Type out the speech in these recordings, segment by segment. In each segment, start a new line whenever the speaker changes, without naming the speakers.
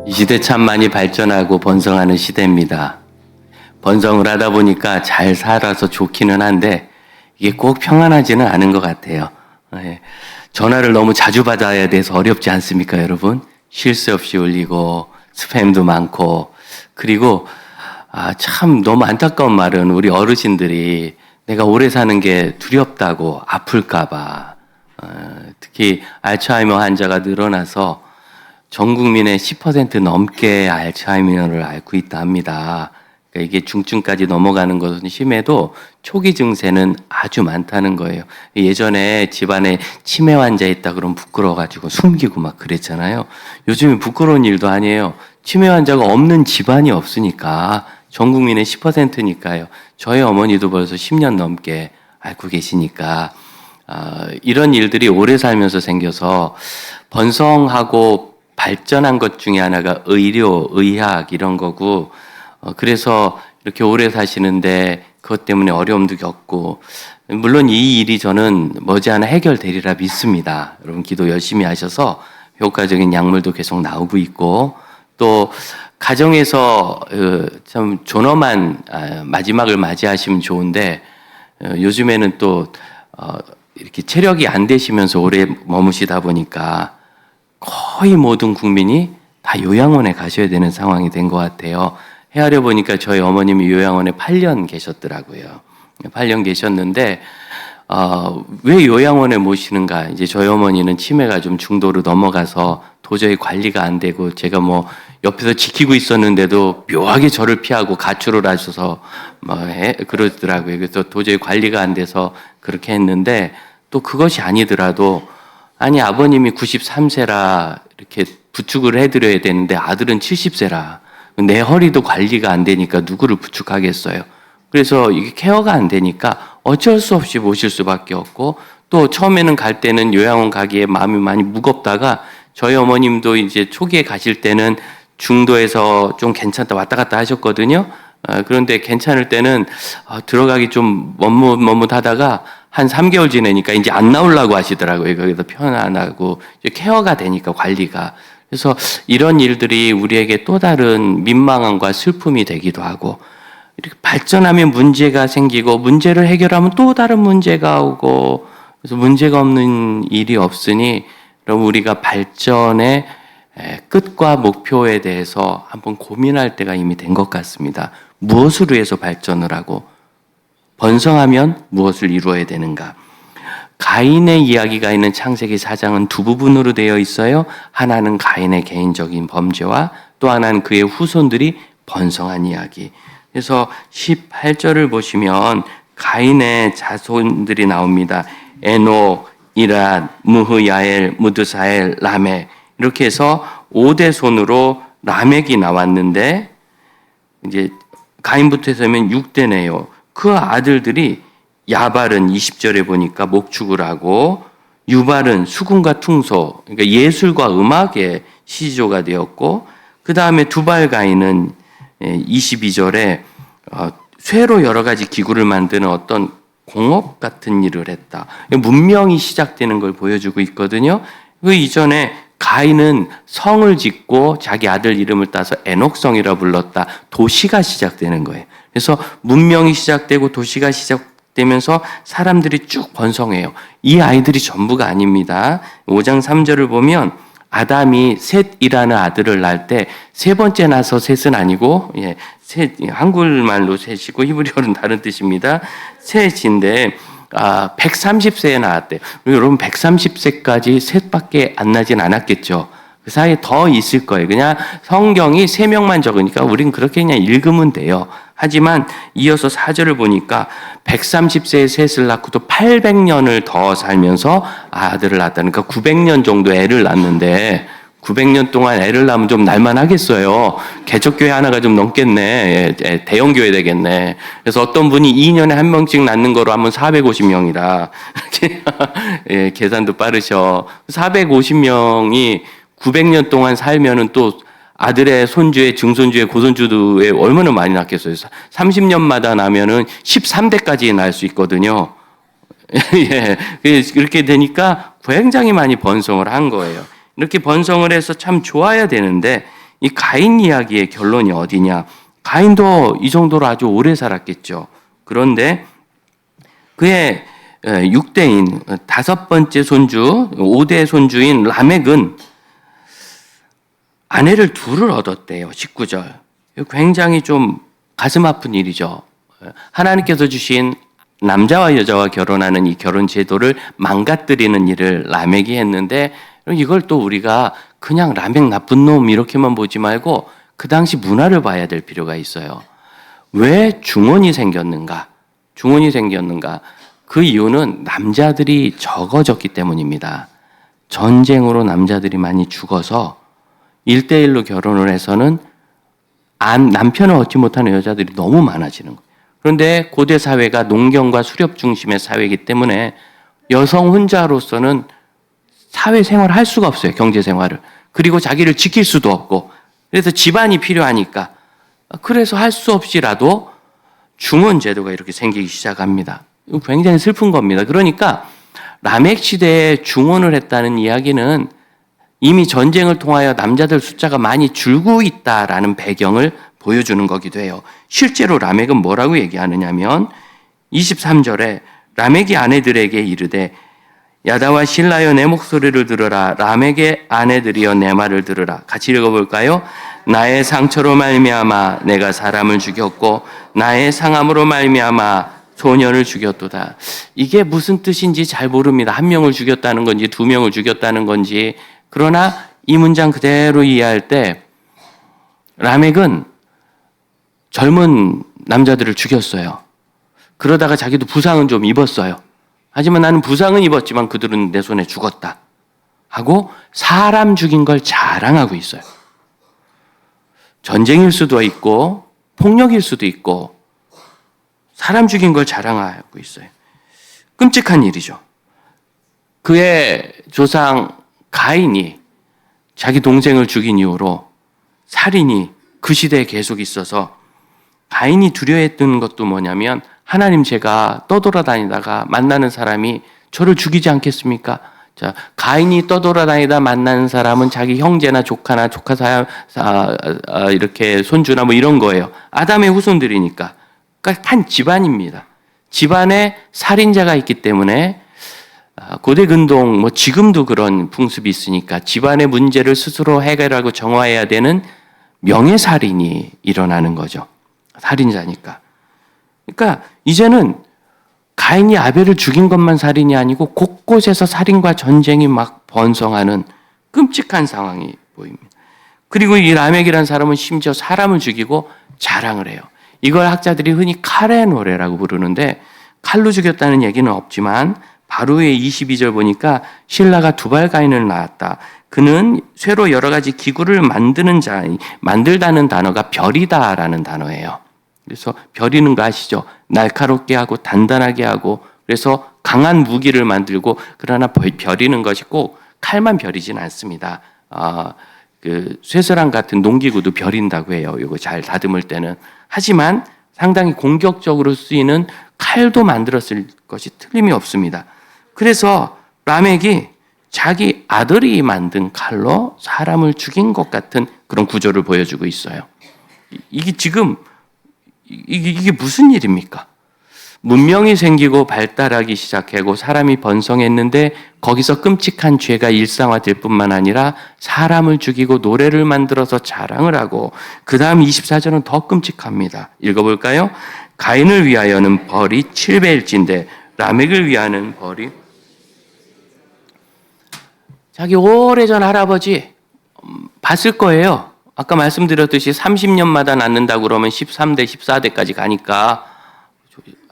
이 시대 참 많이 발전하고 번성하는 시대입니다. 번성을 하다 보니까 잘 살아서 좋기는 한데 이게 꼭 평안하지는 않은 것 같아요. 전화를 너무 자주 받아야 돼서 어렵지 않습니까, 여러분? 쉴 새 없이 울리고 스팸도 많고, 그리고 참 너무 안타까운 말은 우리 어르신들이 내가 오래 사는 게 두렵다고, 아플까 봐. 특히 알츠하이머 환자가 늘어나서 전 국민의 10% 넘게 알츠하이머를 앓고 있다 합니다. 그러니까 이게 중증까지 넘어가는 것은 심해도 초기 증세는 아주 많다는 거예요. 예전에 집안에 치매 환자 있다 그러면 부끄러워가지고 숨기고 막 그랬잖아요. 요즘은 부끄러운 일도 아니에요. 치매 환자가 없는 집안이 없으니까, 전 국민의 10%니까요. 저희 어머니도 벌써 10년 넘게 앓고 계시니까, 이런 일들이 오래 살면서 생겨서 번성하고 발전한 것 중에 하나가 의료, 의학 이런 거고, 그래서 이렇게 오래 사시는데 그것 때문에 어려움도 겪고, 물론 이 일이 저는 머지않아 해결되리라 믿습니다. 여러분 기도 열심히 하셔서 효과적인 약물도 계속 나오고 있고, 또 가정에서 참 존엄한 마지막을 맞이하시면 좋은데, 요즘에는 또 이렇게 체력이 안 되시면서 오래 머무시다 보니까 거의 모든 국민이 다 요양원에 가셔야 되는 상황이 된 것 같아요. 헤아려 보니까 저희 어머님이 요양원에 8년 계셨더라고요. 8년 계셨는데, 왜 요양원에 모시는가? 이제 저희 어머니는 치매가 좀 중도로 넘어가서 도저히 관리가 안 되고, 제가 뭐 옆에서 지키고 있었는데도 묘하게 저를 피하고 가출을 하셔서 그러더라고요. 그래서 도저히 관리가 안 돼서 그렇게 했는데, 또 그것이 아니더라도, 아니 아버님이 93세라 이렇게 부축을 해드려야 되는데 아들은 70세라 내 허리도 관리가 안 되니까 누구를 부축하겠어요. 그래서 이게 케어가 안 되니까 어쩔 수 없이 모실 수밖에 없고, 또 처음에는 갈 때는 요양원 가기에 마음이 많이 무겁다가, 저희 어머님도 이제 초기에 가실 때는 중도에서 좀 괜찮다 왔다 갔다 하셨거든요. 그런데 괜찮을 때는 들어가기 좀 머뭇하다가 한 3개월 지내니까 이제 안 나오려고 하시더라고요. 거기서 편안하고 이제 케어가 되니까, 관리가. 그래서 이런 일들이 우리에게 또 다른 민망함과 슬픔이 되기도 하고, 이렇게 발전하면 문제가 생기고, 문제를 해결하면 또 다른 문제가 오고, 그래서 문제가 없는 일이 없으니, 그럼 우리가 발전의 끝과 목표에 대해서 한번 고민할 때가 이미 된 것 같습니다. 무엇을 위해서 발전을 하고, 번성하면 무엇을 이루어야 되는가? 가인의 이야기가 있는 창세기 4장은 두 부분으로 되어 있어요. 하나는 가인의 개인적인 범죄와 또 하나는 그의 후손들이 번성한 이야기. 그래서 18절을 보시면 가인의 자손들이 나옵니다. 에노, 이랏, 무흐야엘, 무드사엘, 라멕, 이렇게 해서 5대 손으로 라멕이 나왔는데, 이제 가인부터 해서면 6대네요. 그 아들들이 야발은 20절에 보니까 목축을 하고, 유발은 수군과 퉁소, 그러니까 예술과 음악의 시조가 되었고, 그 다음에 두발 가인은 22절에 쇠로 여러 가지 기구를 만드는 어떤 공업 같은 일을 했다. 문명이 시작되는 걸 보여주고 있거든요. 그 이전에 가인은 성을 짓고 자기 아들 이름을 따서 에녹성이라 불렀다. 도시가 시작되는 거예요. 그래서 문명이 시작되고 도시가 시작되면서 사람들이 쭉 번성해요. 이 아이들이 전부가 아닙니다. 5장 3절을 보면 아담이 셋이라는 아들을 낳을 때 세 번째 나서 셋은 아니고, 한국말로 셋이고 히브리어는 다른 뜻입니다. 셋인데 130세에 나왔대요. 여러분 130세까지 셋밖에 안 나진 않았겠죠. 그 사이에 더 있을 거예요. 그냥 성경이 3명만 적으니까 우린 그렇게 그냥 읽으면 돼요. 하지만 이어서 4절을 보니까 130세에 셋을 낳고 또 800년을 더 살면서 아들을 낳았다는, 그러니까 900년 정도 애를 낳는데, 900년 동안 애를 낳으면 좀 날만하겠어요. 개척교회 하나가 좀 넘겠네. 대형교회 되겠네. 그래서 어떤 분이 2년에 한 명씩 낳는 거로 하면 450명이다. 계산도 빠르셔. 450명이 900년 동안 살면은 또 아들의 손주의 증손주의 고손주에 얼마나 많이 낳겠어요. 30년마다 나면은 13대까지 낳을 수 있거든요. 예, 그렇게 되니까 굉장히 많이 번성을 한 거예요. 이렇게 번성을 해서 참 좋아야 되는데, 이 가인 이야기의 결론이 어디냐? 가인도 이 정도로 아주 오래 살았겠죠. 그런데 그의 6대인 다섯 번째 손주, 5대 손주인 라멕은 아내를 둘을 얻었대요. 19절. 굉장히 좀 가슴 아픈 일이죠. 하나님께서 주신 남자와 여자와 결혼하는 이 결혼 제도를 망가뜨리는 일을 라멕이 했는데, 이걸 또 우리가 그냥 라멕 나쁜 놈 이렇게만 보지 말고 그 당시 문화를 봐야 될 필요가 있어요. 왜 중혼이 생겼는가? 중혼이 생겼는가? 그 이유는 남자들이 적어졌기 때문입니다. 전쟁으로 남자들이 많이 죽어서 1대1로 결혼을 해서는 남편을 얻지 못하는 여자들이 너무 많아지는 거예요. 그런데 고대 사회가 농경과 수렵 중심의 사회이기 때문에 여성 혼자로서는 사회생활을 할 수가 없어요. 경제생활을. 그리고 자기를 지킬 수도 없고, 그래서 집안이 필요하니까, 그래서 할 수 없이라도 중혼 제도가 이렇게 생기기 시작합니다. 굉장히 슬픈 겁니다. 그러니까 라멕 시대에 중혼을 했다는 이야기는 이미 전쟁을 통하여 남자들 숫자가 많이 줄고 있다라는 배경을 보여주는 거기도 해요. 실제로 라멕은 뭐라고 얘기하느냐면 23절에 라멕이 아내들에게 이르되 야다와 실라여 내 목소리를 들으라. 라멕의 아내들이여 내 말을 들으라. 같이 읽어볼까요? 나의 상처로 말미암아 내가 사람을 죽였고 나의 상함으로 말미암아 소년을 죽였도다. 이게 무슨 뜻인지 잘 모릅니다. 한 명을 죽였다는 건지 두 명을 죽였다는 건지. 그러나 이 문장 그대로 이해할 때 라멕은 젊은 남자들을 죽였어요. 그러다가 자기도 부상은 좀 입었어요. 하지만 나는 부상은 입었지만 그들은 내 손에 죽었다 하고 사람 죽인 걸 자랑하고 있어요. 전쟁일 수도 있고 폭력일 수도 있고 사람 죽인 걸 자랑하고 있어요. 끔찍한 일이죠. 그의 조상 가인이 자기 동생을 죽인 이후로 살인이 그 시대에 계속 있어서 가인이 두려워했던 것도 뭐냐면 하나님, 제가 떠돌아다니다가 만나는 사람이 저를 죽이지 않겠습니까? 자, 가인이 떠돌아다니다 만나는 사람은 자기 형제나 조카나 이렇게 손주나 뭐 이런 거예요. 아담의 후손들이니까. 그러니까 한 집안입니다. 집안에 살인자가 있기 때문에 고대 근동 뭐 지금도 그런 풍습이 있으니까 집안의 문제를 스스로 해결하고 정화해야 되는 명예살인이 일어나는 거죠. 살인자니까. 그러니까 이제는 가인이 아벨을 죽인 것만 살인이 아니고 곳곳에서 살인과 전쟁이 막 번성하는 끔찍한 상황이 보입니다. 그리고 이 라멕이라는 사람은 심지어 사람을 죽이고 자랑을 해요. 이걸 학자들이 흔히 칼의 노래라고 부르는데, 칼로 죽였다는 얘기는 없지만 바로 후에 22절 보니까 신라가 두발 가인을 낳았다. 그는 쇠로 여러 가지 기구를 만들다는 단어가 별이다라는 단어예요. 그래서 벼리는 거 아시죠? 날카롭게 하고 단단하게 하고, 그래서 강한 무기를 만들고, 그러나 벼리는 것이 꼭 칼만 벼리진 않습니다. 그 쇠사랑 같은 농기구도 벼린다고 해요. 이거 잘 다듬을 때는. 하지만 상당히 공격적으로 쓰이는 칼도 만들었을 것이 틀림이 없습니다. 그래서 라멕이 자기 아들이 만든 칼로 사람을 죽인 것 같은 그런 구조를 보여주고 있어요. 이게 무슨 일입니까? 문명이 생기고 발달하기 시작하고 사람이 번성했는데 거기서 끔찍한 죄가 일상화될 뿐만 아니라 사람을 죽이고 노래를 만들어서 자랑을 하고, 그 다음 24절은 더 끔찍합니다. 읽어볼까요? 가인을 위하여는 벌이 7배일진데 라멕을 위하는 벌이, 자기 오래전 할아버지 봤을 거예요. 아까 말씀드렸듯이 30년마다 낳는다고 그러면 13대, 14대까지 가니까,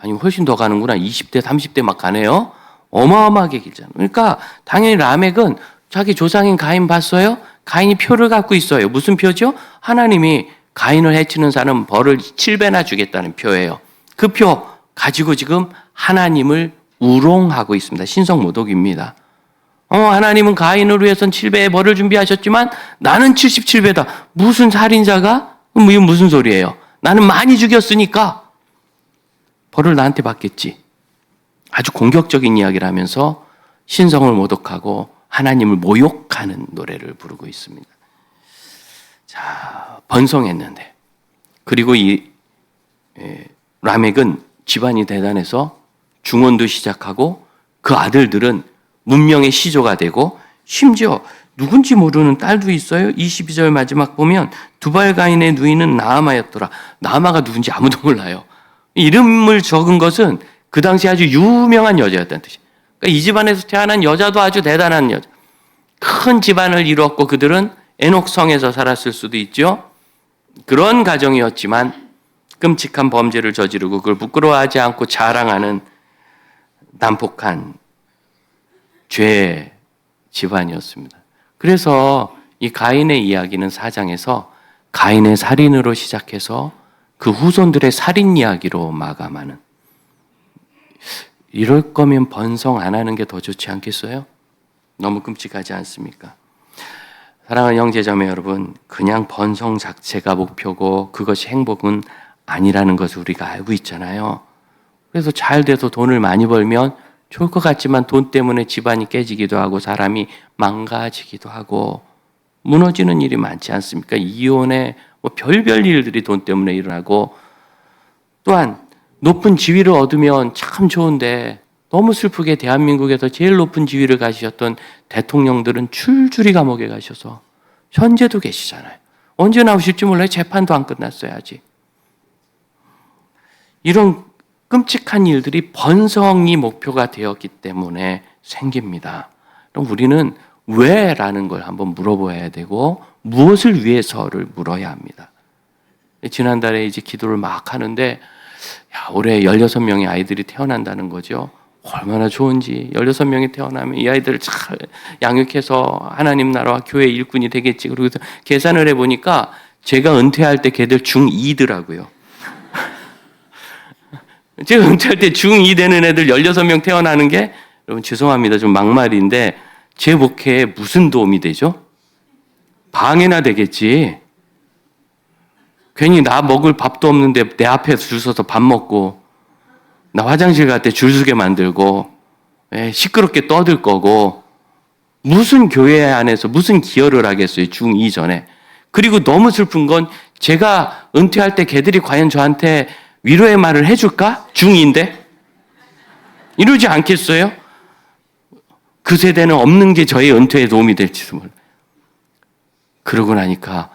아니 훨씬 더 가는구나. 20대, 30대 막 가네요. 어마어마하게 길잖아요. 그러니까 당연히 라멕은 자기 조상인 가인 봤어요? 가인이 표를 갖고 있어요. 무슨 표죠? 하나님이 가인을 해치는 사람 벌을 7배나 주겠다는 표예요. 그 표 가지고 지금 하나님을 우롱하고 있습니다. 신성모독입니다. 하나님은 가인을 위해서는 7배의 벌을 준비하셨지만 나는 77배다. 무슨 살인자가? 이건 무슨 소리예요? 나는 많이 죽였으니까 벌을 나한테 받겠지. 아주 공격적인 이야기를 하면서 신성을 모독하고 하나님을 모욕하는 노래를 부르고 있습니다. 자, 번성했는데. 그리고 라멕은 집안이 대단해서 중원도 시작하고 그 아들들은 문명의 시조가 되고 심지어 누군지 모르는 딸도 있어요. 22절 마지막 보면 두발가인의 누이는 나아마였더라. 나아마가 누군지 아무도 몰라요. 이름을 적은 것은 그 당시 아주 유명한 여자였다는 뜻이에요. 그러니까 이 집안에서 태어난 여자도 아주 대단한 여자. 큰 집안을 이루었고 그들은 에녹성에서 살았을 수도 있죠. 그런 가정이었지만 끔찍한 범죄를 저지르고 그걸 부끄러워하지 않고 자랑하는 난폭한 죄의 집안이었습니다. 그래서 이 가인의 이야기는 4장에서 가인의 살인으로 시작해서 그 후손들의 살인 이야기로 마감하는, 이럴 거면 번성 안 하는 게 더 좋지 않겠어요? 너무 끔찍하지 않습니까? 사랑하는 형제자매 여러분, 그냥 번성 자체가 목표고 그것이 행복은 아니라는 것을 우리가 알고 있잖아요. 그래서 잘 돼서 돈을 많이 벌면 좋을 것 같지만 돈 때문에 집안이 깨지기도 하고 사람이 망가지기도 하고 무너지는 일이 많지 않습니까? 이혼에 뭐 별별 일들이 돈 때문에 일어나고, 또한 높은 지위를 얻으면 참 좋은데 너무 슬프게 대한민국에서 제일 높은 지위를 가지셨던 대통령들은 줄줄이 감옥에 가셔서 현재도 계시잖아요. 언제 나오실지 몰라요. 재판도 안 끝났어요, 아직. 이런 끔찍한 일들이 번성이 목표가 되었기 때문에 생깁니다. 그럼 우리는 왜라는 걸 한번 물어봐야 되고 무엇을 위해서를 물어야 합니다. 지난달에 이제 기도를 막 하는데 올해 16명의 아이들이 태어난다는 거죠. 얼마나 좋은지. 16명이 태어나면 이 아이들을 잘 양육해서 하나님 나라와 교회 일꾼이 되겠지. 그리고 계산을 해보니까 제가 은퇴할 때 걔들 중2더라고요. 제가 은퇴할 때 중2 되는 애들 16명 태어나는 게, 여러분 죄송합니다. 좀 막말인데 제 목회에 무슨 도움이 되죠? 방해나 되겠지. 괜히 나 먹을 밥도 없는데 내 앞에 줄 서서 밥 먹고, 나 화장실 갈 때 줄 서게 만들고, 시끄럽게 떠들 거고, 무슨 교회 안에서 무슨 기여를 하겠어요, 중2 전에. 그리고 너무 슬픈 건 제가 은퇴할 때 걔들이 과연 저한테 위로의 말을 해줄까? 중2인데? 이러지 않겠어요? 그 세대는 없는 게 저의 은퇴에 도움이 될지도 몰라요. 그러고 나니까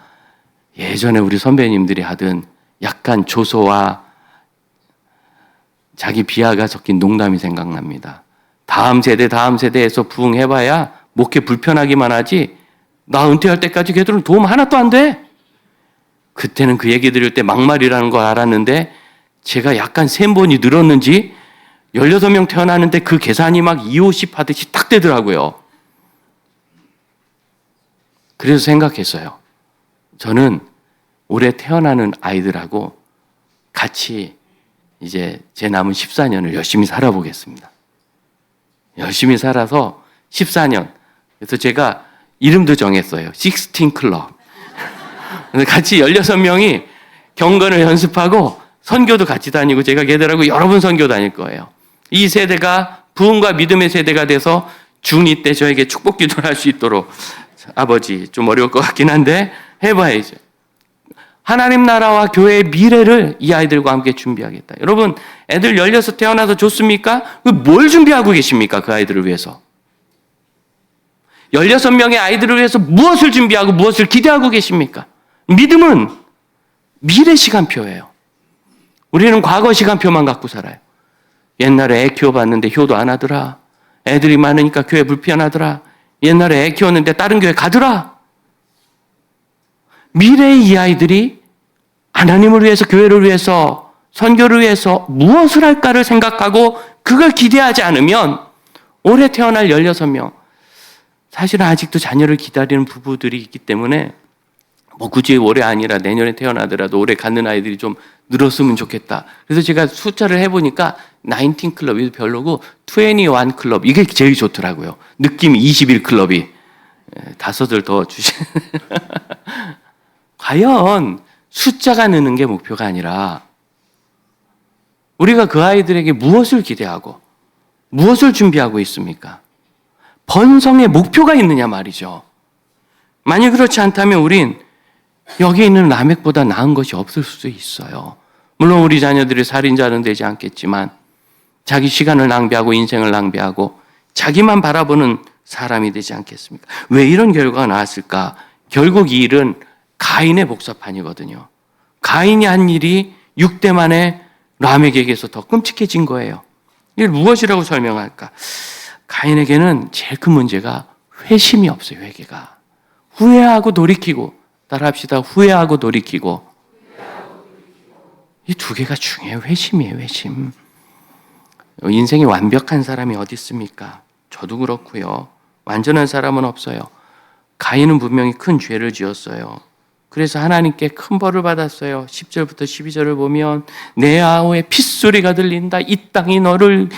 예전에 우리 선배님들이 하던 약간 조소와 자기 비하가 섞인 농담이 생각납니다. 다음 세대에서 부흥해봐야 목회 불편하기만 하지 나 은퇴할 때까지 걔들은 도움 하나도 안 돼. 그때는 그 얘기 들을 때 막말이라는 걸 알았는데 제가 약간 셈본이 늘었는지 16명 태어나는데 그 계산이 막 2, 50 하듯이 딱 되더라고요. 그래서 생각했어요. 저는 올해 태어나는 아이들하고 같이 이제 제 남은 14년을 열심히 살아보겠습니다. 열심히 살아서 14년. 그래서 제가 이름도 정했어요. 16 클럽. 같이 16명이 경건을 연습하고 선교도 같이 다니고 제가 걔들하고 여러 번 선교 다닐 거예요. 이 세대가 부흥과 믿음의 세대가 돼서 중2 때 저에게 축복 기도를 할 수 있도록, 아버지 좀 어려울 것 같긴 한데 해봐야죠. 하나님 나라와 교회의 미래를 이 아이들과 함께 준비하겠다. 여러분, 애들 16 태어나서 좋습니까? 뭘 준비하고 계십니까? 그 아이들을 위해서. 16명의 아이들을 위해서 무엇을 준비하고 무엇을 기대하고 계십니까? 믿음은 미래 시간표예요. 우리는 과거 시간표만 갖고 살아요. 옛날에 애 키워봤는데 효도 안 하더라. 애들이 많으니까 교회 불편하더라. 옛날에 애 키웠는데 다른 교회 가더라. 미래의 이 아이들이 하나님을 위해서, 교회를 위해서, 선교를 위해서 무엇을 할까를 생각하고 그걸 기대하지 않으면 올해 태어날 16명, 사실은 아직도 자녀를 기다리는 부부들이 있기 때문에 뭐 굳이 올해 아니라 내년에 태어나더라도 올해 갖는 아이들이 좀 늘었으면 좋겠다. 그래서 제가 숫자를 해보니까 19 클럽이 별로고 21 클럽, 이게 제일 좋더라고요. 느낌 21 클럽이. 5을 더 주시. 과연 숫자가 느는 게 목표가 아니라 우리가 그 아이들에게 무엇을 기대하고 무엇을 준비하고 있습니까? 번성의 목표가 있느냐 말이죠. 만약 그렇지 않다면 우린 여기에 있는 라멕보다 나은 것이 없을 수 있어요. 물론 우리 자녀들이 살인자는 되지 않겠지만 자기 시간을 낭비하고 인생을 낭비하고 자기만 바라보는 사람이 되지 않겠습니까? 왜 이런 결과가 나왔을까? 결국 이 일은 가인의 복사판이거든요. 가인이 한 일이 6대 만에 라멕에게서 더 끔찍해진 거예요. 이걸 무엇이라고 설명할까? 가인에게는 제일 큰 문제가 회심이 없어요. 회개가. 후회하고 돌이키고, 따라합시다. 후회하고 돌이키고. 이 두 개가 중요해요. 회심이에요. 회심. 인생이 완벽한 사람이 어디 있습니까? 저도 그렇고요. 완전한 사람은 없어요. 가인은 분명히 큰 죄를 지었어요. 그래서 하나님께 큰 벌을 받았어요. 10절부터 12절을 보면 내 아우의 핏소리가 들린다. 이 땅이 너를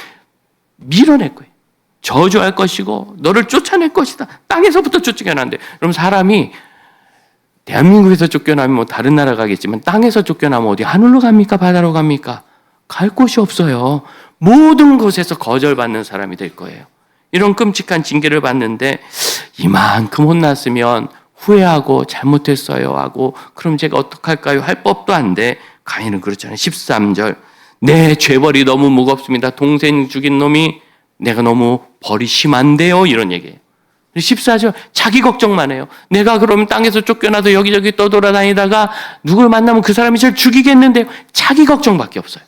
밀어낼 거예요. 저주할 것이고 너를 쫓아낼 것이다. 땅에서부터 쫓겨난대. 그럼 사람이 대한민국에서 쫓겨나면 뭐 다른 나라 가겠지만 땅에서 쫓겨나면 어디 하늘로 갑니까? 바다로 갑니까? 갈 곳이 없어요. 모든 곳에서 거절받는 사람이 될 거예요. 이런 끔찍한 징계를 받는데 이만큼 혼났으면 후회하고 잘못했어요 하고 그럼 제가 어떡할까요? 할 법도 안 돼. 가인은 그렇잖아요. 13절 내 죄벌이 너무 무겁습니다. 동생 죽인 놈이 내가 너무 벌이 심한데요. 이런 얘기예요. 14절 자기 걱정만 해요. 내가 그러면 땅에서 쫓겨나서 여기저기 떠돌아다니다가 누굴 만나면 그 사람이 저를 죽이겠는데요. 자기 걱정밖에 없어요.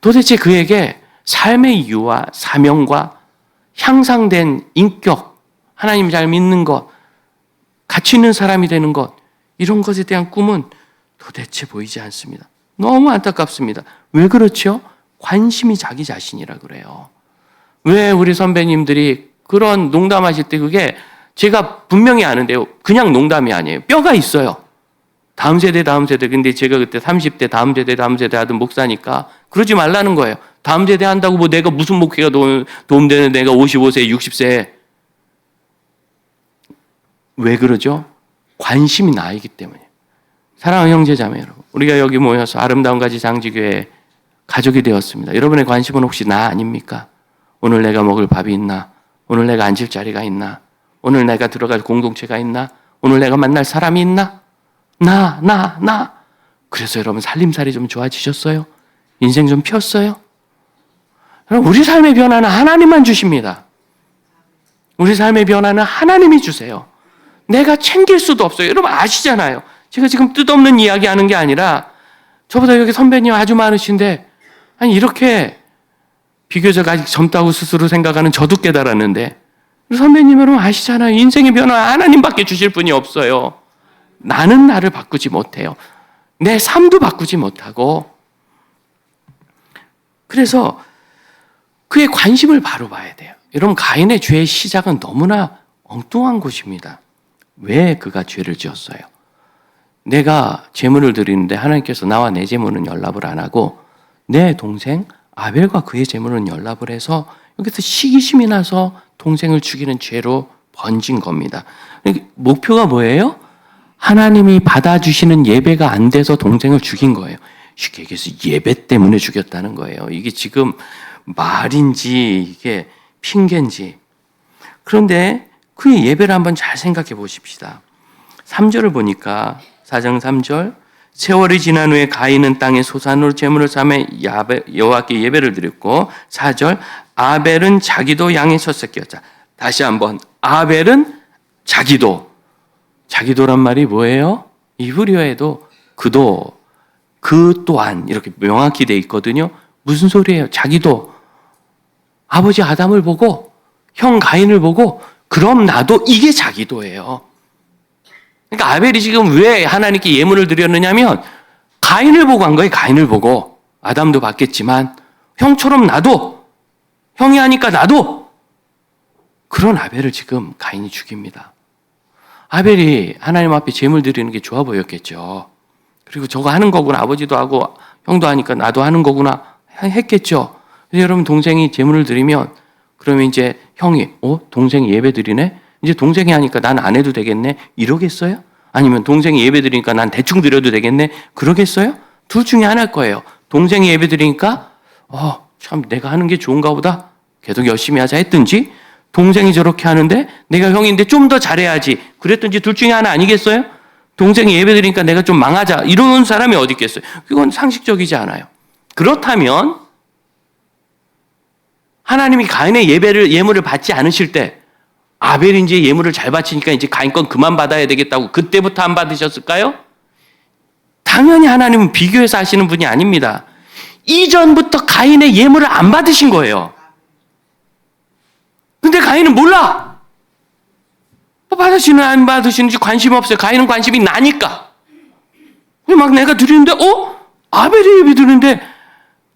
도대체 그에게 삶의 이유와 사명과 향상된 인격, 하나님 잘 믿는 것, 가치 있는 사람이 되는 것, 이런 것에 대한 꿈은 도대체 보이지 않습니다. 너무 안타깝습니다. 왜 그렇죠? 관심이 자기 자신이라 그래요. 왜 우리 선배님들이 그런 농담하실 때 그게 제가 분명히 아는데요. 그냥 농담이 아니에요. 뼈가 있어요. 다음 세대. 근데 제가 그때 30대 다음 세대 하던 목사니까 그러지 말라는 거예요. 다음 세대 한다고 뭐 내가 무슨 목회가 도움되는 내가 55세, 60세. 왜 그러죠? 관심이 나이기 때문에. 사랑하는 형제자매 여러분. 우리가 여기 모여서 아름다운 가지 장지교회 가족이 되었습니다. 여러분의 관심은 혹시 나 아닙니까? 오늘 내가 먹을 밥이 있나? 오늘 내가 앉을 자리가 있나? 오늘 내가 들어갈 공동체가 있나? 오늘 내가 만날 사람이 있나? 나. 그래서 여러분 살림살이 좀 좋아지셨어요? 인생 좀 폈어요? 여러분 우리 삶의 변화는 하나님만 주십니다. 우리 삶의 변화는 하나님이 주세요. 내가 챙길 수도 없어요. 여러분 아시잖아요. 제가 지금 뜻없는 이야기 하는 게 아니라 저보다 여기 선배님 아주 많으신데 아니 이렇게 비교적 아직 젊다고 스스로 생각하는 저도 깨달았는데 선배님 여러분 아시잖아요. 인생의 변화 하나님밖에 주실 분이 없어요. 나는 나를 바꾸지 못해요. 내 삶도 바꾸지 못하고 그래서 그의 관심을 바로 봐야 돼요. 여러분 가인의 죄의 시작은 너무나 엉뚱한 곳입니다. 왜 그가 죄를 지었어요? 내가 제물을 드리는데 하나님께서 나와 내 제물은 연락을 안 하고 내 동생 아벨과 그의 제물은 연락을 해서 여기서 시기심이 나서 동생을 죽이는 죄로 번진 겁니다. 목표가 뭐예요? 하나님이 받아주시는 예배가 안 돼서 동생을 죽인 거예요. 쉽게 얘기해서 예배 때문에 죽였다는 거예요. 이게 지금 말인지 이게 핑계인지. 그런데 그의 예배를 한번 잘 생각해 보십시다. 3절을 보니까 4장 3절 세월이 지난 후에 가인은 땅에 소산으로 제물을 삼아 여호와께 예배를 드렸고 4절 아벨은 자기도 양의 첫 새끼였다. 다시 한번 아벨은 자기도란 말이 뭐예요? 이브리어에도 그도 그 또한 이렇게 명확히 돼 있거든요. 무슨 소리예요? 자기도 아버지 아담을 보고 형 가인을 보고 그럼 나도 이게 자기도예요. 그러니까 아벨이 지금 왜 하나님께 예물을 드렸느냐면 가인을 보고 한 거예요. 가인을 보고 아담도 받겠지만 형처럼 나도 형이 하니까 나도 그런 아벨을 지금 가인이 죽입니다. 아벨이 하나님 앞에 제물 드리는 게 좋아 보였겠죠. 그리고 저거 하는 거구나. 아버지도 하고 형도 하니까 나도 하는 거구나 했겠죠. 그래서 여러분 동생이 제물을 드리면 그러면 이제 형이 동생이 예배 드리네? 이제 동생이 하니까 난 안 해도 되겠네? 이러겠어요? 아니면 동생이 예배 드리니까 난 대충 드려도 되겠네? 그러겠어요? 둘 중에 하나일 거예요. 동생이 예배 드리니까 참 내가 하는 게 좋은가 보다. 계속 열심히 하자 했든지 동생이 저렇게 하는데 내가 형인데 좀 더 잘해야지 그랬든지 둘 중에 하나 아니겠어요? 동생이 예배 드리니까 내가 좀 망하자. 이러는 사람이 어디 있겠어요? 그건 상식적이지 않아요. 그렇다면 하나님이 가인의 예물을 받지 않으실 때 아벨이 이제 예물을 잘 바치니까 이제 가인 건 그만 받아야 되겠다고 그때부터 안 받으셨을까요? 당연히 하나님은 비교해서 하시는 분이 아닙니다. 이전부터 가인의 예물을 안 받으신 거예요. 근데 가인은 몰라. 받으시는 안 받으시는지 관심 없어요. 가인은 관심이 나니까. 막 내가 드리는데 아벨이 예배 드리는데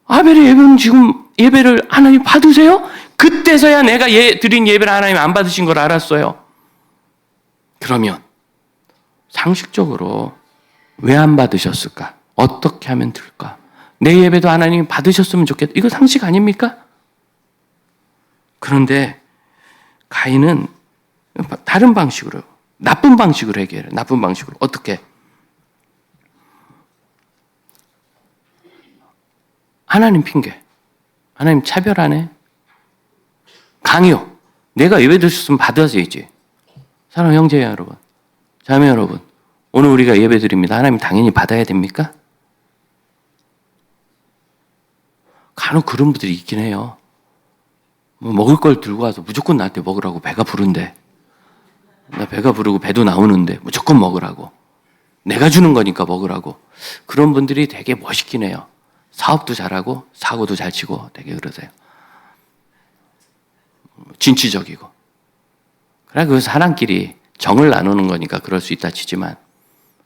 아벨의 예배는 지금 예배를 하나님 받으세요? 그때서야 내가 드린 예배를 하나님 안 받으신 걸 알았어요. 그러면 상식적으로 왜 안 받으셨을까? 어떻게 하면 될까? 내 예배도 하나님이 받으셨으면 좋겠다. 이거 상식 아닙니까? 그런데 가인은 다른 방식으로, 나쁜 방식으로 해결해요. 나쁜 방식으로. 어떻게? 하나님 핑계. 하나님 차별하네. 강요. 내가 예배 드렸으면 받아야지. 사랑하는 형제 여러분, 자매 여러분, 오늘 우리가 예배 드립니다. 하나님 당연히 받아야 됩니까? 간혹 그런 분들이 있긴 해요. 먹을 걸 들고 와서 무조건 나한테 먹으라고. 배가 부른데. 나 배가 부르고 배도 나오는데 무조건 먹으라고. 내가 주는 거니까 먹으라고. 그런 분들이 되게 멋있긴 해요. 사업도 잘하고 사고도 잘 치고 되게 그러세요. 진취적이고. 그래, 그 사람끼리 정을 나누는 거니까 그럴 수 있다 치지만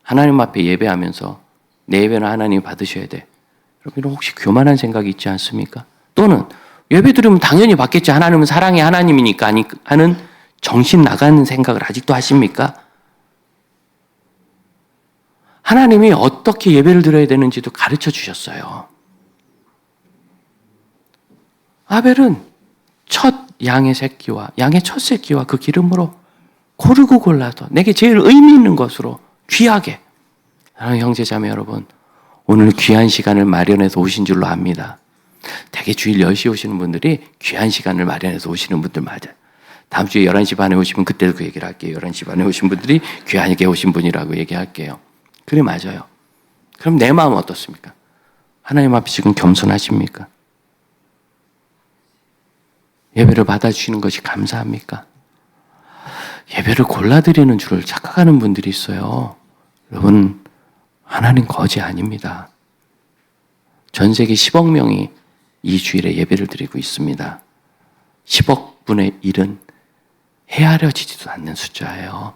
하나님 앞에 예배하면서 내 예배는 하나님이 받으셔야 돼. 여러분 혹시 교만한 생각이 있지 않습니까? 또는 예배 드리면 당연히 받겠지. 하나님은 사랑의 하나님이니까 하는 정신 나가는 생각을 아직도 하십니까? 하나님이 어떻게 예배를 드려야 되는지도 가르쳐 주셨어요. 아벨은 첫 양의 첫 새끼와 그 기름으로 고르고 골라서 내게 제일 의미 있는 것으로 귀하게. 사랑하는 형제자매 여러분, 오늘 귀한 시간을 마련해서 오신 줄로 압니다. 되게 주일 10시 오시는 분들이 귀한 시간을 마련해서 오시는 분들 맞아요. 다음 주에 11시 반에 오시면 그때도 그 얘기를 할게요. 11시 반에 오신 분들이 귀하게 오신 분이라고 얘기할게요. 그래, 맞아요. 그럼 내 마음은 어떻습니까? 하나님 앞에 지금 겸손하십니까? 예배를 받아주시는 것이 감사합니까? 예배를 골라드리는 줄을 착각하는 분들이 있어요. 여러분, 하나님 거지 아닙니다. 전 세계 10억 명이 이 주일에 예배를 드리고 있습니다. 10억 분의 1은 헤아려지지도 않는 숫자예요.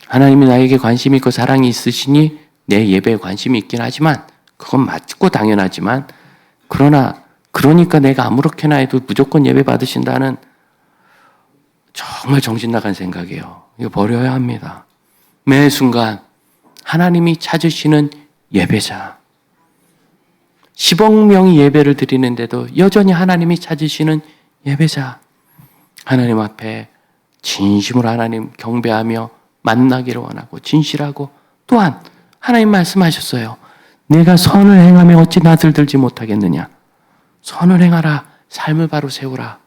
하나님이 나에게 관심이 있고 사랑이 있으시니 내 예배에 관심이 있긴 하지만 그건 맞고 당연하지만 그러니까 내가 아무렇게나 해도 무조건 예배 받으신다는 정말 정신 나간 생각이에요. 이거 버려야 합니다. 매 순간 하나님이 찾으시는 예배자. 10억 명이 예배를 드리는데도 여전히 하나님이 찾으시는 예배자. 하나님 앞에 진심으로 하나님 경배하며 만나기를 원하고 진실하고 또한 하나님 말씀하셨어요. 내가 선을 행하며 어찌 낯을 들지 못하겠느냐. 선을 행하라. 삶을 바로 세우라.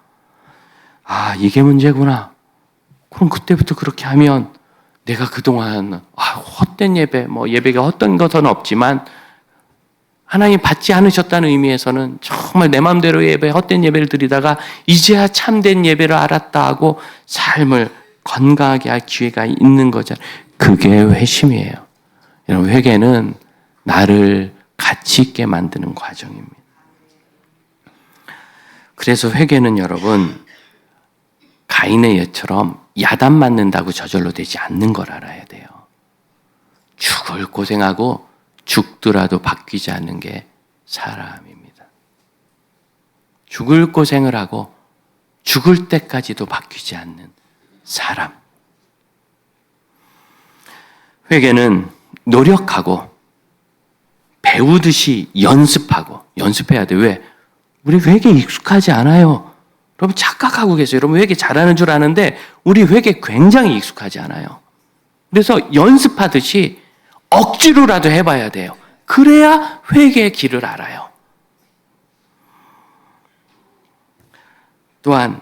아, 이게 문제구나. 그럼 그때부터 그렇게 하면 내가 그동안 헛된 예배, 예배가 헛된 것은 없지만 하나님 받지 않으셨다는 의미에서는 정말 내 마음대로 헛된 예배를 드리다가 이제야 참된 예배를 알았다 하고 삶을 건강하게 할 기회가 있는 거잖아요. 그게 회심이에요. 여러분, 회개는 나를 가치 있게 만드는 과정입니다. 그래서 회개는 여러분, 가인의 예처럼 야단 맞는다고 저절로 되지 않는 걸 알아야 돼요. 죽을 고생하고 죽더라도 바뀌지 않는 게 사람입니다. 죽을 고생을 하고 죽을 때까지도 바뀌지 않는 사람. 회개는 노력하고 배우듯이 연습해야 돼. 왜? 우리 회개 익숙하지 않아요. 여러분 착각하고 계세요. 여러분 회개 잘하는 줄 아는데 우리 회개 굉장히 익숙하지 않아요. 그래서 연습하듯이 억지로라도 해봐야 돼요. 그래야 회개의 길을 알아요. 또한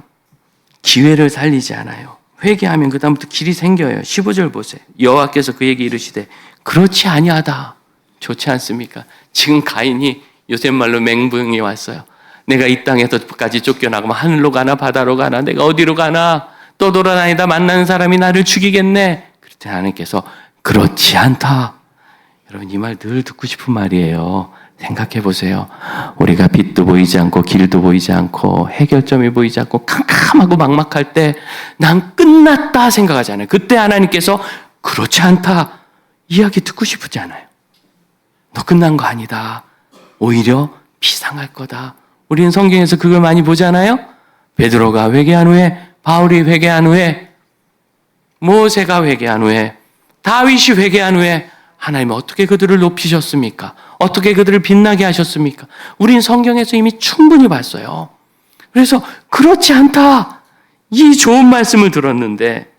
기회를 살리지 않아요. 회개하면 그다음부터 길이 생겨요. 15절 보세요. 여호와께서 그에게 이르시되 그렇지 아니하다. 좋지 않습니까? 지금 가인이 요새 말로 맹붕이 왔어요. 내가 이 땅에서까지 쫓겨나가면 하늘로 가나 바다로 가나 내가 어디로 가나 떠돌아다니다 만나는 사람이 나를 죽이겠네. 그랬더니 하나님께서 그렇지 않다. 여러분 이 말 늘 듣고 싶은 말이에요. 생각해 보세요. 우리가 빛도 보이지 않고 길도 보이지 않고 해결점이 보이지 않고 캄캄하고 막막할 때 난 끝났다 생각하잖아요. 그때 하나님께서 그렇지 않다 이야기 듣고 싶지 않아요. 너 끝난 거 아니다. 오히려 비상할 거다. 우리는 성경에서 그걸 많이 보잖아요. 베드로가 회개한 후에, 바울이 회개한 후에, 모세가 회개한 후에, 다윗이 회개한 후에 하나님은 어떻게 그들을 높이셨습니까? 어떻게 그들을 빛나게 하셨습니까? 우린 성경에서 이미 충분히 봤어요. 그래서 그렇지 않다. 이 좋은 말씀을 들었는데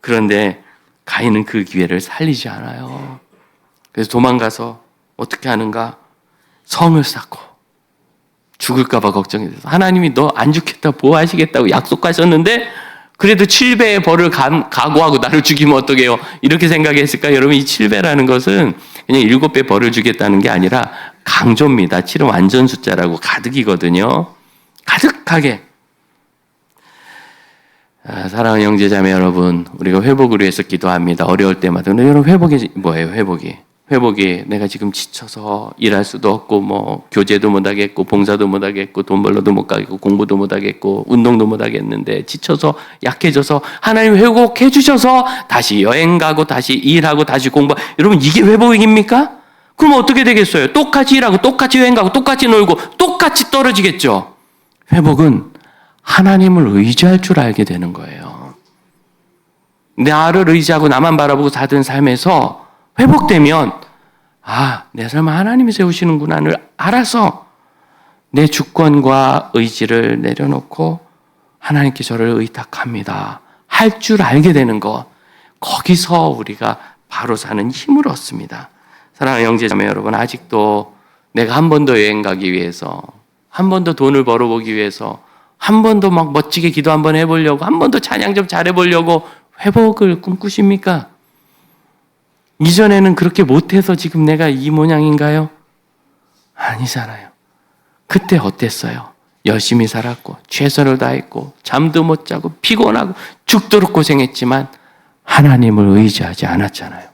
그런데 가인은 그 기회를 살리지 않아요. 그래서 도망가서 어떻게 하는가? 성을 쌓고 죽을까 봐 걱정이 돼서 하나님이 너 안 죽겠다 보호하시겠다고 약속하셨는데 그래도 7배의 벌을 각오하고 나를 죽이면 어떡해요? 이렇게 생각했을까? 여러분 이 7배라는 것은 그냥 7배 벌을 주겠다는 게 아니라 강조입니다. 7은 완전 숫자라고 가득이거든요. 가득하게. 사랑하는 형제자매 여러분, 우리가 회복을 위해서 기도합니다. 어려울 때마다. 근데 여러분 회복이 뭐예요? 회복이 내가 지금 지쳐서 일할 수도 없고 뭐 교제도 못 하겠고 봉사도 못 하겠고 돈 벌러도 못 가겠고 공부도 못 하겠고 운동도 못 하겠는데 지쳐서 약해져서 하나님 회복해 주셔서 다시 여행 가고 다시 일하고 다시 공부. 여러분 이게 회복입니까? 그럼 어떻게 되겠어요? 똑같이 일하고 똑같이 여행 가고 똑같이 놀고 똑같이 떨어지겠죠. 회복은 하나님을 의지할 줄 알게 되는 거예요. 나를 의지하고 나만 바라보고 사는 삶에서 회복되면 내 삶은 하나님이 세우시는구나를 알아서 내 주권과 의지를 내려놓고 하나님께 저를 의탁합니다. 할 줄 알게 되는 것. 거기서 우리가 바로 사는 힘을 얻습니다. 사랑하는 형제자매 여러분, 아직도 내가 한 번 더 여행 가기 위해서, 한 번 더 돈을 벌어보기 위해서, 한 번 더 막 멋지게 기도 한번 해보려고, 한 번 더 찬양 좀 잘해보려고 회복을 꿈꾸십니까? 이전에는 그렇게 못해서 지금 내가 이 모양인가요? 아니잖아요. 그때 어땠어요? 열심히 살았고 최선을 다했고 잠도 못 자고 피곤하고 죽도록 고생했지만 하나님을 의지하지 않았잖아요.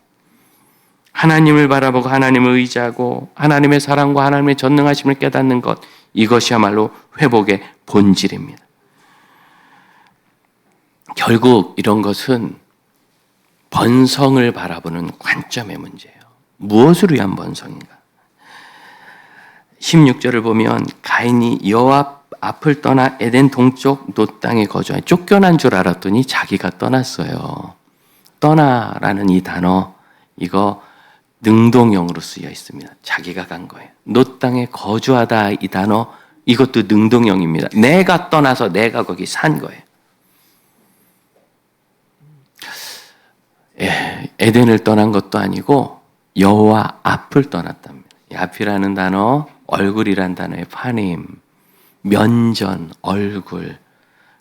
하나님을 바라보고 하나님을 의지하고 하나님의 사랑과 하나님의 전능하심을 깨닫는 것, 이것이야말로 회복의 본질입니다. 결국 이런 것은 번성을 바라보는 관점의 문제예요. 무엇을 위한 번성인가? 16절을 보면 가인이 여호와 앞을 떠나 에덴 동쪽 노 땅에 거주하여 쫓겨난 줄 알았더니 자기가 떠났어요. 떠나라는 이 단어, 이거 능동형으로 쓰여 있습니다. 자기가 간 거예요. 노 땅에 거주하다 이 단어, 이것도 능동형입니다. 내가 떠나서 내가 거기 산 거예요. 에덴을 떠난 것도 아니고 여호와 앞을 떠났답니다. 이 앞이라는 단어, 얼굴이란 단어의 파임, 면전, 얼굴.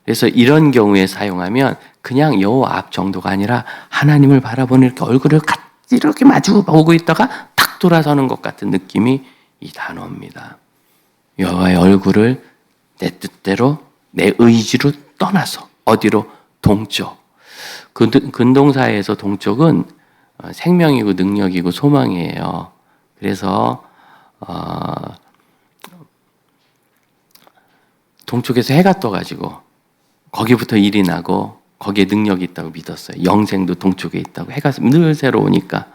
그래서 이런 경우에 사용하면 그냥 여호와 앞 정도가 아니라 하나님을 바라보는 이렇게 얼굴을 이렇게 마주 보고 있다가 탁 돌아서는 것 같은 느낌이 이 단어입니다. 여호와의 얼굴을 내 뜻대로 내 의지로 떠나서 어디로? 동쪽. 근동사에서 동쪽은 생명이고 능력이고 소망이에요. 그래서 동쪽에서 해가 떠가지고 거기부터 일이 나고 거기에 능력이 있다고 믿었어요. 영생도 동쪽에 있다고. 해가 늘 새로우니까.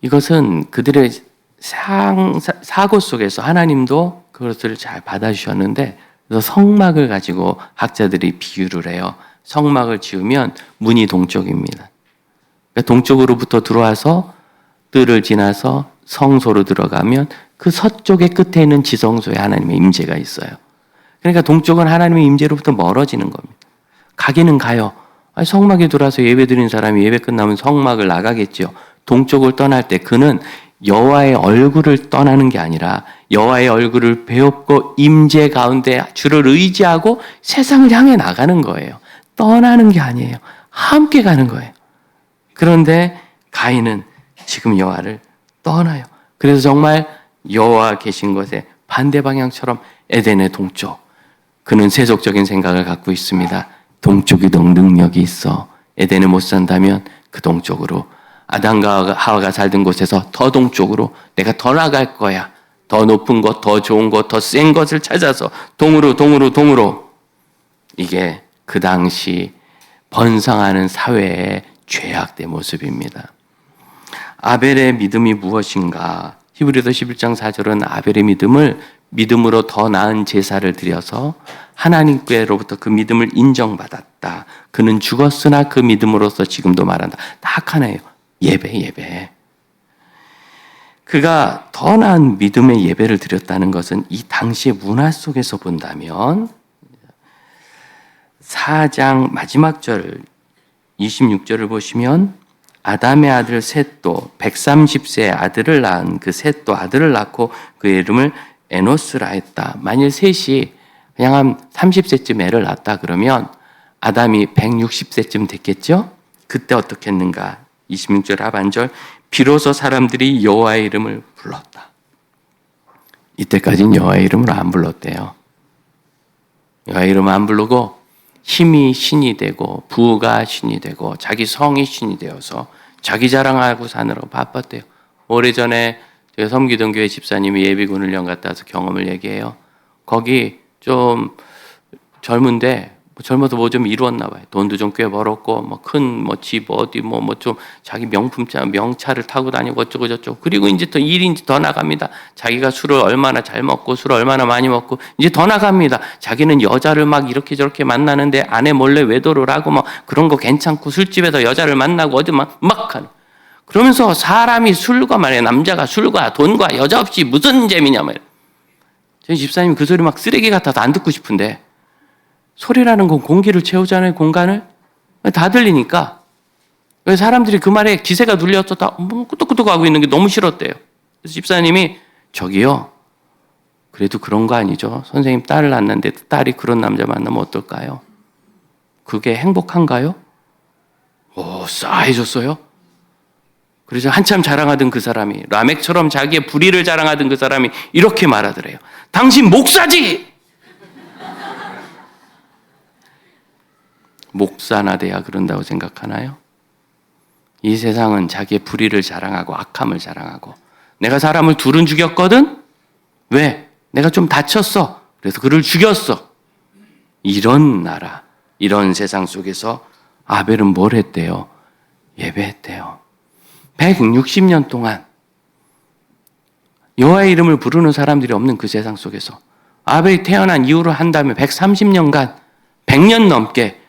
이것은 그들의 사고 속에서 하나님도 그것을 잘 받아주셨는데, 그래서 성막을 가지고 학자들이 비유를 해요. 성막을 지으면 문이 동쪽입니다. 그러니까 동쪽으로부터 들어와서 뜰을 지나서 성소로 들어가면 그 서쪽의 끝에 있는 지성소에 하나님의 임재가 있어요. 그러니까 동쪽은 하나님의 임재로부터 멀어지는 겁니다. 가기는 가요. 성막에 들어와서 예배 드리는 사람이 예배 끝나면 성막을 나가겠죠. 동쪽을 떠날 때 그는 여호와의 얼굴을 떠나는 게 아니라 여호와의 얼굴을 배웠고 임재 가운데 주를 의지하고 세상을 향해 나가는 거예요. 떠나는 게 아니에요. 함께 가는 거예요. 그런데 가인은 지금 여호와를 떠나요. 그래서 정말 여호와 계신 곳에 반대 방향처럼 에덴의 동쪽, 그는 세속적인 생각을 갖고 있습니다. 동쪽이 더 능력이 있어. 에덴을 못 산다면 그 동쪽으로, 아담과 하와가 살던 곳에서 더 동쪽으로 내가 더 나갈 거야. 더 높은 것, 더 좋은 것, 더 센 것을 찾아서 동으로. 이게 그 당시 번성하는 사회의 죄악된 모습입니다. 아벨의 믿음이 무엇인가? 히브리서 11장 4절은 아벨의 믿음으로 더 나은 제사를 드려서 하나님께로부터 그 믿음을 인정받았다. 그는 죽었으나 그 믿음으로서 지금도 말한다. 딱 하나예요. 예배. 그가 더 나은 믿음의 예배를 드렸다는 것은 이 당시의 문화 속에서 본다면 4장 마지막 절 26절을 보시면 아담의 아들 셋도 130세의 아들을 낳은 그 셋도 아들을 낳고 그의 이름을 에노스라 했다. 만일 셋이 그냥 한 30세쯤 애를 낳았다 그러면 아담이 160세쯤 됐겠죠? 그때 어떻게 했는가? 26절 하반절, 비로소 사람들이 여호와의 이름을 불렀다. 이때까지는 여호와의 이름을 안 불렀대요. 여호와의 이름을 안 부르고 힘이 신이 되고 부가 신이 되고 자기 성이 신이 되어서 자기 자랑하고 사느라고 바빴대요. 오래전에 제가 섬기던 교회 집사님이 예비군훈련 갔다 와서 경험을 얘기해요. 거기 좀 젊은데 젊어서 뭐 좀 이루었나 봐요. 돈도 좀 꽤 벌었고 뭐 큰 집 어디 뭐 좀 자기 명차를 타고 다니고 어쩌고 저쩌고. 그리고 이제 또 일이 이제 더 나갑니다. 자기가 술을 얼마나 잘 먹고 술을 얼마나 많이 먹고 이제 더 나갑니다. 자기는 여자를 막 이렇게 저렇게 만나는데 아내 몰래 외도를 하고 뭐 그런 거 괜찮고 술집에서 여자를 만나고 어디 막 하는. 그러면서 사람이 술과 말이야, 남자가 술과 돈과 여자 없이 무슨 재미냐 말이야. 저희 집사님이 그 소리 막 쓰레기 같아서 안 듣고 싶은데, 소리라는 건 공기를 채우잖아요, 공간을. 다 들리니까. 사람들이 그 말에 기세가 눌려서 다 끄덕끄덕 하고 있는 게 너무 싫었대요. 그래서 집사님이, 저기요, 그래도 그런 거 아니죠? 선생님 딸을 낳았는데 딸이 그런 남자 만나면 어떨까요? 그게 행복한가요? 싸해졌어요? 그래서 한참 자랑하던 그 사람이, 라멕처럼 자기의 불의를 자랑하던 그 사람이 이렇게 말하더래요. 당신 목사지! 목사나 돼야 그런다고 생각하나요? 이 세상은 자기의 불의를 자랑하고 악함을 자랑하고, 내가 사람을 둘은 죽였거든? 왜? 내가 좀 다쳤어. 그래서 그를 죽였어. 이런 나라, 이런 세상 속에서 아벨은 뭘 했대요? 예배했대요. 160년 동안 여호와의 이름을 부르는 사람들이 없는 그 세상 속에서 아벨이 태어난 이후로 한다면 130년간 100년 넘게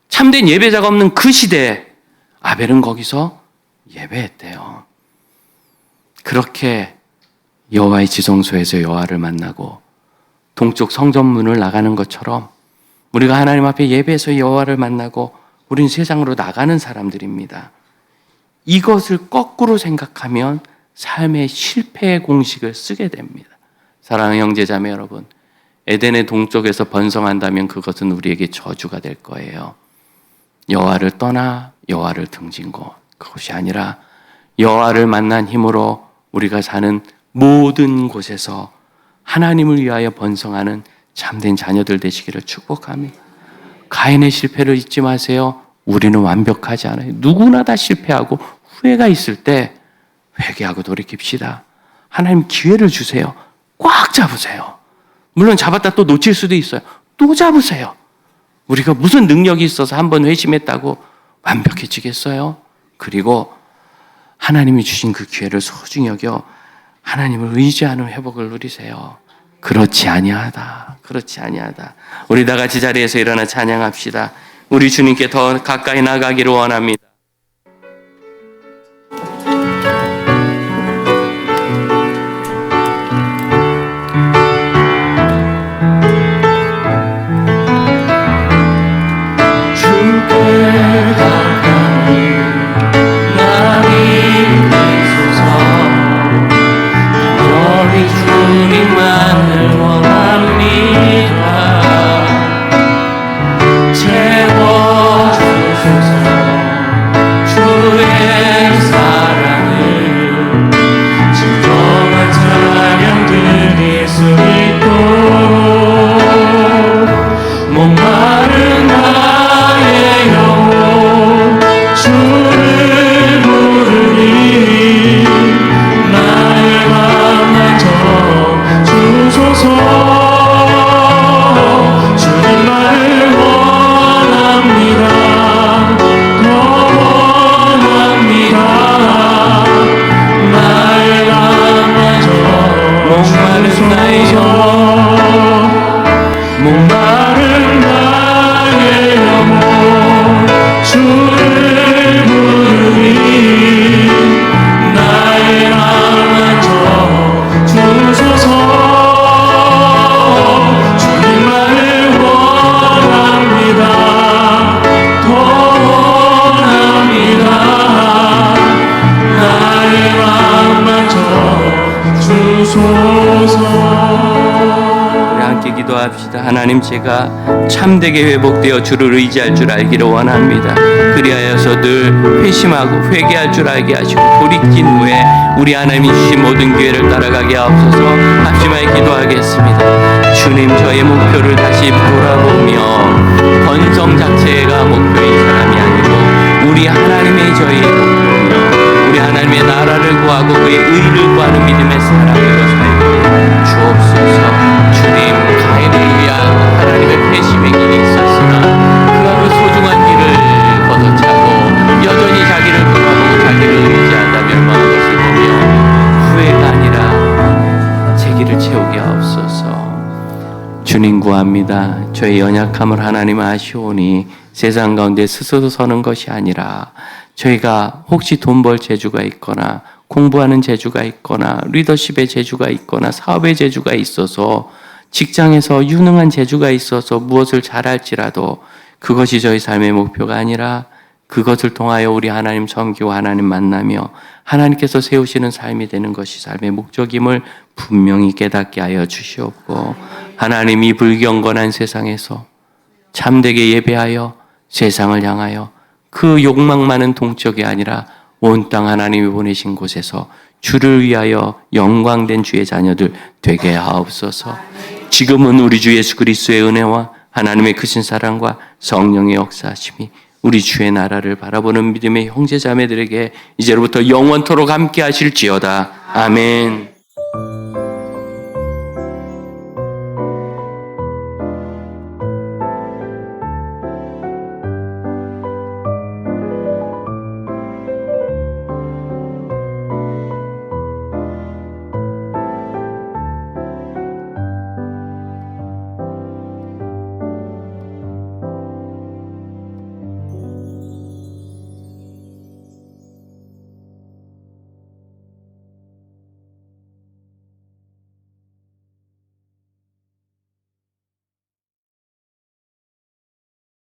참된 예배자가 없는 그 시대에 아벨은 거기서 예배했대요. 그렇게 여호와의 지성소에서 여호와를 만나고 동쪽 성전문을 나가는 것처럼 우리가 하나님 앞에 예배해서 여호와를 만나고 우린 세상으로 나가는 사람들입니다. 이것을 거꾸로 생각하면 삶의 실패의 공식을 쓰게 됩니다. 사랑하는 형제자매 여러분, 에덴의 동쪽에서 번성한다면 그것은 우리에게 저주가 될 거예요. 여호와를 떠나 여호와를 등진고, 그것이 아니라 여호와를 만난 힘으로 우리가 사는 모든 곳에서 하나님을 위하여 번성하는 참된 자녀들 되시기를 축복합니다. 가인의 실패를 잊지 마세요. 우리는 완벽하지 않아요. 누구나 다 실패하고 후회가 있을 때 회개하고 돌이킵시다. 하나님 기회를 주세요. 꽉 잡으세요. 물론 잡았다 또 놓칠 수도 있어요. 또 잡으세요. 우리가 무슨 능력이 있어서 한번 회심했다고 완벽해지겠어요? 그리고 하나님이 주신 그 기회를 소중히 여겨 하나님을 의지하는 회복을 누리세요. 그렇지 아니하다. 우리 다 같이 자리에서 일어나 찬양합시다. 우리 주님께 더 가까이 나가기를 원합니다.
주님만을 원합니다. 채워
기도합시다. 하나님, 제가 참되게 회복되어 주를 의지할 줄 알기를 원합니다. 그리하여서 늘 회심하고 회개할 줄 알게 하시고 돌이킨 후에 우리 하나님이 주신 모든 기회를 따라가게 하옵소서. 합심하여 기도하겠습니다. 주님, 저의 목표를 다시 돌아보며 번성 자체가 목표인 사람이 아니고 우리 하나님의 저희 목표며 우리 하나님의 나라를 구하고 그의 의를 구하는 믿음의 사람으로 살게 주옵소서. 주님, 가인을 위한 하나님의 회심의 길이 있었으나 그가 그 소중한 길을 걷어차고 여전히 자기를 돌아보고 자기를 의지하다 멸망한 것을 보며 후회가 아니라 제 길을 채우게 하옵소서. 주님 구합니다. 저의 연약함을 하나님 아시오니 세상 가운데 스스로 서는 것이 아니라 저희가 혹시 돈 벌 재주가 있거나 공부하는 재주가 있거나 리더십의 재주가 있거나 사업의 재주가 있어서 직장에서 유능한 재주가 있어서 무엇을 잘할지라도 그것이 저희 삶의 목표가 아니라 그것을 통하여 우리 하나님 섬기고 하나님 만나며 하나님께서 세우시는 삶이 되는 것이 삶의 목적임을 분명히 깨닫게 하여 주시옵고, 하나님 이 불경건한 세상에서 참되게 예배하여 세상을 향하여 그 욕망 많은 동쪽이 아니라 온 땅 하나님이 보내신 곳에서 주를 위하여 영광된 주의 자녀들 되게 하옵소서. 지금은 우리 주 예수 그리스도의 은혜와 하나님의 크신 사랑과 성령의 역사하심이 우리 주의 나라를 바라보는 믿음의 형제 자매들에게 이제로부터 영원토록 함께 하실지어다. 아멘.